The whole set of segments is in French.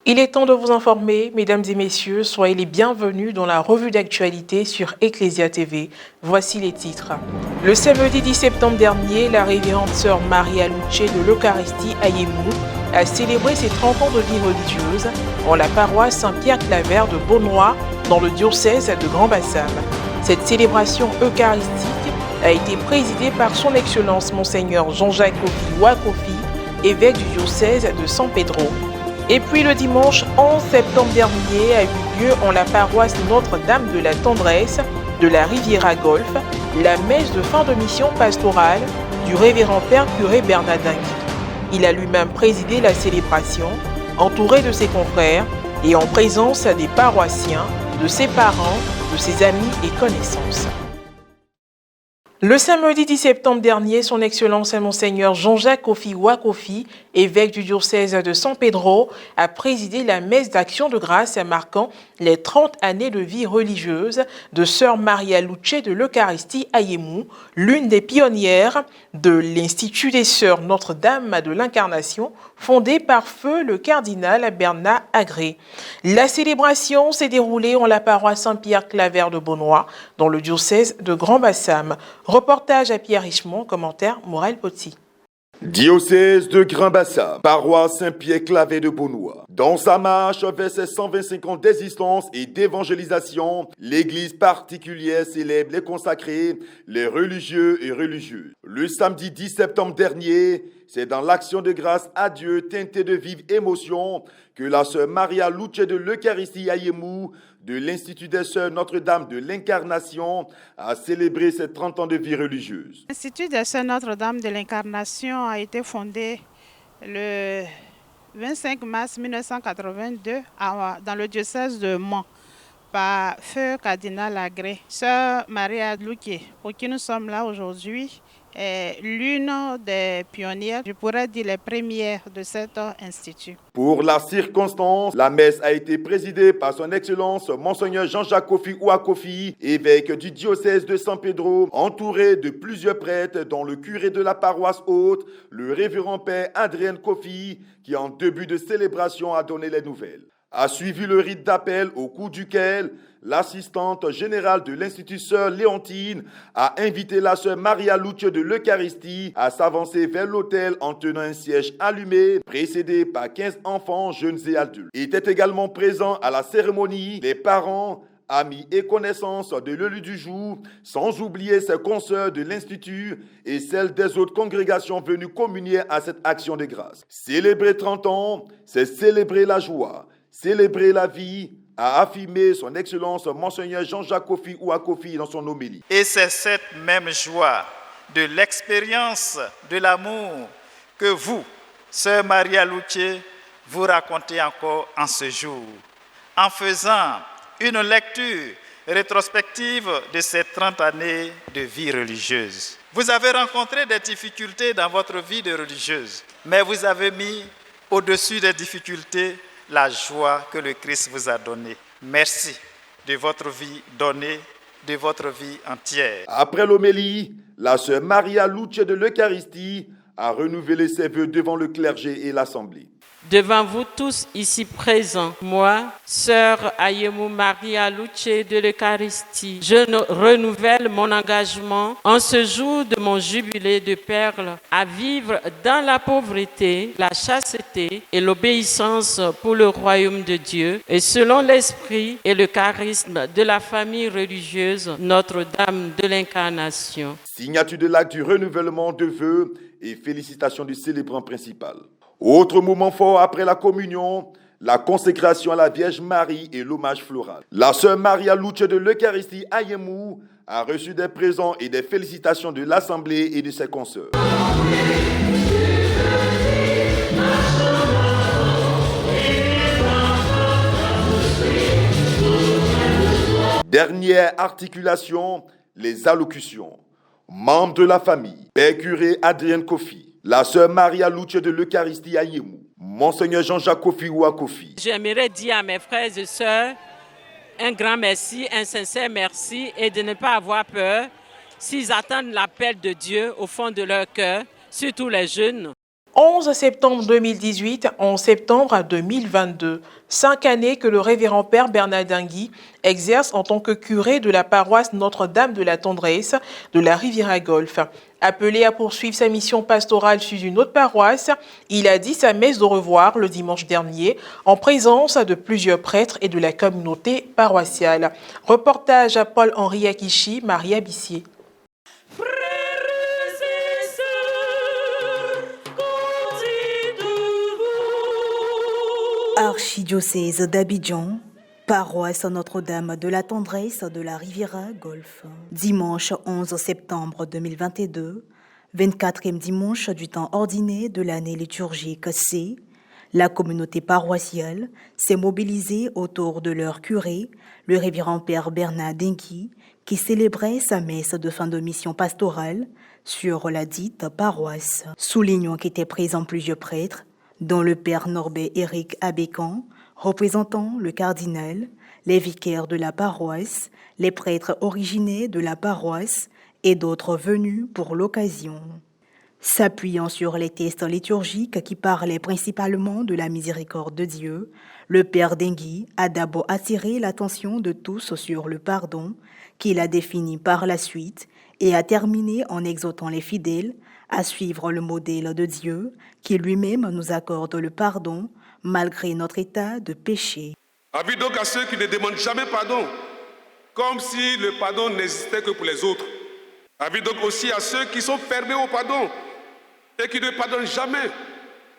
Il est temps de vous informer, mesdames et messieurs, soyez les bienvenus dans la revue d'actualité sur Ecclesia TV. Voici les titres. Le samedi 10 septembre dernier, la révérende sœur Maria Luce de l'Eucharistie à Yemou a célébré ses 30 ans de vie religieuse en la paroisse Saint-Pierre-Claver de Beaunois dans le diocèse de Grand-Bassam. Cette célébration eucharistique a été présidée par son Excellence Monseigneur Jean-Jacques Kofi Ouakofi, évêque du diocèse de San Pedro. Et puis le dimanche 11 septembre dernier a eu lieu en la paroisse Notre-Dame de la Tendresse de la Riviera Golf la messe de fin de mission pastorale du révérend père curé Bernardin. Il a lui-même présidé la célébration, entouré de ses confrères et en présence des paroissiens, de ses parents, de ses amis et connaissances. Le samedi 10 septembre dernier, son Excellence Monseigneur Jean-Jacques Kofi Ouakofi, évêque du diocèse de San Pedro, a présidé la messe d'action de grâce marquant les 30 années de vie religieuse de sœur Maria Luce de l'Eucharistie à Yemou, l'une des pionnières de l'Institut des Sœurs Notre-Dame de l'Incarnation, fondé par feu le cardinal Bernard Agré. La célébration s'est déroulée en la paroisse Saint-Pierre-Claver de Beaunois, dans le diocèse de Grand-Bassam. Reportage à Pierre Richemont, commentaire Morel Potti. Diocèse de Grand-Bassam, paroisse Saint-Pierre-Claver de Beaunois. Dans sa marche vers ses 125 ans d'existence et d'évangélisation, l'église particulière célèbre les consacrés, les religieux et religieuses. Le samedi 10 septembre dernier, c'est dans l'action de grâce à Dieu teintée de vive émotion que la sœur Maria Luce de l'Eucharistie à Yemou, de l'Institut des Sœurs Notre-Dame de l'Incarnation, a célébré ses 30 ans de vie religieuse. L'Institut des Sœurs Notre-Dame de l'Incarnation a été fondé le 25 mars 1982 dans le diocèse de Mans par feu cardinal Agré. Sœur Maria Luce, pour qui nous sommes là aujourd'hui, est l'une des pionnières, je pourrais dire les premières de cet institut. Pour la circonstance, la messe a été présidée par son Excellence Monseigneur Jean-Jacques Kofi Ouakofi, évêque du diocèse de San Pedro, entouré de plusieurs prêtres, dont le curé de la paroisse haute, le révérend père Adrien Kofi, qui en début de célébration a donné les nouvelles. A suivi le rite d'appel au cours duquel l'assistante générale de l'Institut Sœur Léontine a invité la sœur Maria Luce de l'Eucharistie à s'avancer vers l'autel en tenant un siège allumé, précédé par 15 enfants, jeunes et adultes. Étaient également présents à la cérémonie les parents, amis et connaissances de l'élu du jour, sans oublier ses consoeurs de l'Institut et celles des autres congrégations venues communier à cette action de grâce. Célébrer 30 ans, c'est célébrer la joie. Célébrer la vie, a affirmé son Excellence Monseigneur Jean-Jacques Kofi Ouakofi dans son homélie. Et c'est cette même joie de l'expérience de l'amour que vous, sœur Maria Luce, vous racontez encore en ce jour, en faisant une lecture rétrospective de ces 30 années de vie religieuse. Vous avez rencontré des difficultés dans votre vie de religieuse, mais vous avez mis au-dessus des difficultés la joie que le Christ vous a donnée. Merci de votre vie donnée, de votre vie entière. Après l'homélie, la sœur Maria Luce de l'Eucharistie a renouvelé ses vœux devant le clergé et l'assemblée. Devant vous tous ici présents, moi, sœur Ayemou Maria Luce de l'Eucharistie, je renouvelle mon engagement en ce jour de mon jubilé de perles à vivre dans la pauvreté, la chasteté et l'obéissance pour le royaume de Dieu et selon l'esprit et le charisme de la famille religieuse Notre-Dame de l'Incarnation. Signature de l'acte du renouvellement de vœux et félicitations du célébrant principal. Autre moment fort après la communion, la consécration à la Vierge Marie et l'hommage floral. La sœur Maria Luce de l'Eucharistie à Yemou a reçu des présents et des félicitations de l'Assemblée et de ses consoeurs. Dernière articulation, les allocutions. Membres de la famille, père curé Adrien Kofi, la sœur Maria Luce de l'Eucharistie à Yemou, Monseigneur Jean-Jacques Kofi Ouakofi. J'aimerais dire à mes frères et sœurs un grand merci, un sincère merci et de ne pas avoir peur s'ils attendent l'appel de Dieu au fond de leur cœur, surtout les jeunes. 11 septembre 2018, 11 septembre 2022. 5 années que le révérend Père Bernard Dengui exerce en tant que curé de la paroisse Notre-Dame de la Tendresse de la Riviera-Golfe. Appelé à poursuivre sa mission pastorale sur une autre paroisse, il a dit sa messe au revoir le dimanche dernier en présence de plusieurs prêtres et de la communauté paroissiale. Reportage à Paul-Henri Akichi, Maria Bissier. Archidiocèse d'Abidjan, paroisse Notre-Dame de la Tendresse de la Riviera-Golfe. Dimanche 11 septembre 2022, 24e dimanche du temps ordinaire de l'année liturgique C, la communauté paroissiale s'est mobilisée autour de leur curé, le révérend Père Bernard Dengui, qui célébrait sa messe de fin de mission pastorale sur la dite paroisse. Soulignant qu'étaient présents plusieurs prêtres, dont le Père Norbert Éric Abécan, représentant le cardinal, les vicaires de la paroisse, les prêtres originaires de la paroisse et d'autres venus pour l'occasion. S'appuyant sur les textes liturgiques qui parlaient principalement de la miséricorde de Dieu, le Père Dengui a d'abord attiré l'attention de tous sur le pardon, qu'il a défini par la suite, et a terminé en exhortant les fidèles à suivre le modèle de Dieu qui lui-même nous accorde le pardon malgré notre état de péché. Avis donc à ceux qui ne demandent jamais pardon, comme si le pardon n'existait que pour les autres. Avis donc aussi à ceux qui sont fermés au pardon et qui ne pardonnent jamais,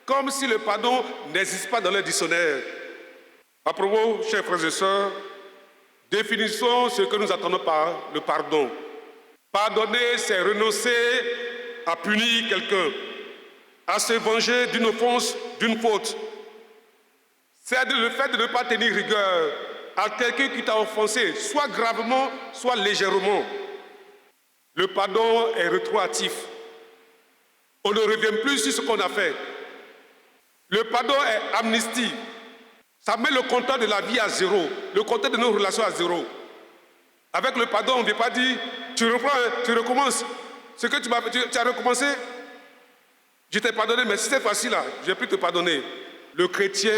comme si le pardon n'existe pas dans leur dictionnaire. À propos, chers frères et sœurs, définissons ce que nous attendons par le pardon. Pardonner, c'est renoncer à punir quelqu'un, à se venger d'une offense, d'une faute. C'est le fait de ne pas tenir rigueur à quelqu'un qui t'a offensé, soit gravement, soit légèrement. Le pardon est rétroactif. On ne revient plus sur ce qu'on a fait. Le pardon est amnistie. Ça met le compteur de la vie à zéro, le compteur de nos relations à zéro. Avec le pardon, on ne vient pas dire, tu reprends, tu recommences. Ce que tu as recommencé, je t'ai pardonné, mais cette fois-ci-là, je ne vais plus te pardonner. Le chrétien,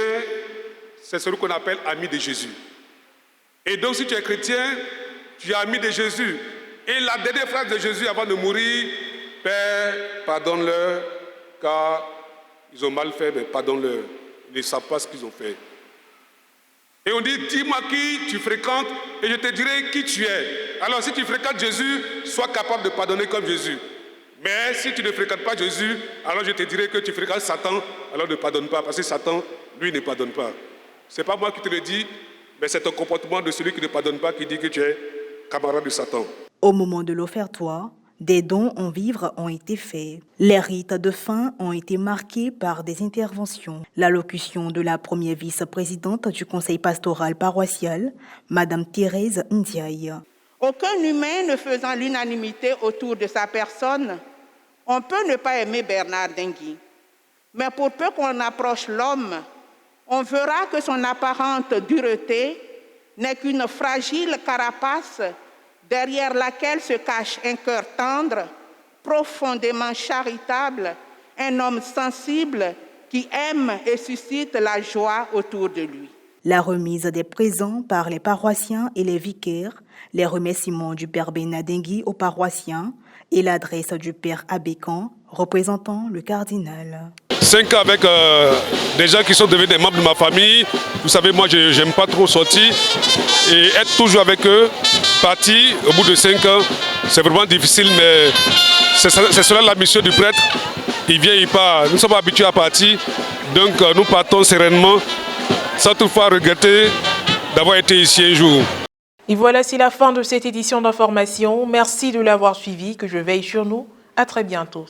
c'est celui qu'on appelle ami de Jésus. Et donc, si tu es chrétien, tu es ami de Jésus. Et la dernière phrase de Jésus avant de mourir, Père, pardonne-leur, car ils ont mal fait, mais pardonne-leur. Ils ne savent pas ce qu'ils ont fait. Et on dit, dis-moi qui tu fréquentes et je te dirai qui tu es. Alors si tu fréquentes Jésus, sois capable de pardonner comme Jésus. Mais si tu ne fréquentes pas Jésus, alors je te dirai que tu fréquentes Satan, alors ne pardonne pas, parce que Satan, lui, ne pardonne pas. Ce n'est pas moi qui te le dis, mais c'est ton comportement de celui qui ne pardonne pas qui dit que tu es camarade de Satan. Au moment de l'offertoire, des dons en vivres ont été faits. Les rites de fin ont été marqués par des interventions. L'allocution de la première vice-présidente du conseil pastoral paroissial, Madame Thérèse Ndiaye. Aucun humain ne faisant l'unanimité autour de sa personne, on peut ne pas aimer Bernard Dengui. Mais pour peu qu'on approche l'homme, on verra que son apparente dureté n'est qu'une fragile carapace derrière laquelle se cache un cœur tendre, profondément charitable, un homme sensible qui aime et suscite la joie autour de lui. La remise des présents par les paroissiens et les vicaires, les remerciements du Père Bernard Dengui aux paroissiens et l'adresse du Père Abécan représentant le cardinal. 5 ans avec des gens qui sont devenus des membres de ma famille. Vous savez, moi, je n'aime pas trop sortir. Et être toujours avec eux, partir au bout de 5 ans, c'est vraiment difficile, mais c'est cela la mission du prêtre. Il vient, il part. Nous sommes habitués à partir, donc nous partons sereinement, sans toutefois regretter d'avoir été ici un jour. Et voilà, c'est la fin de cette édition d'information. Merci de l'avoir suivi, que je veille sur nous. À très bientôt.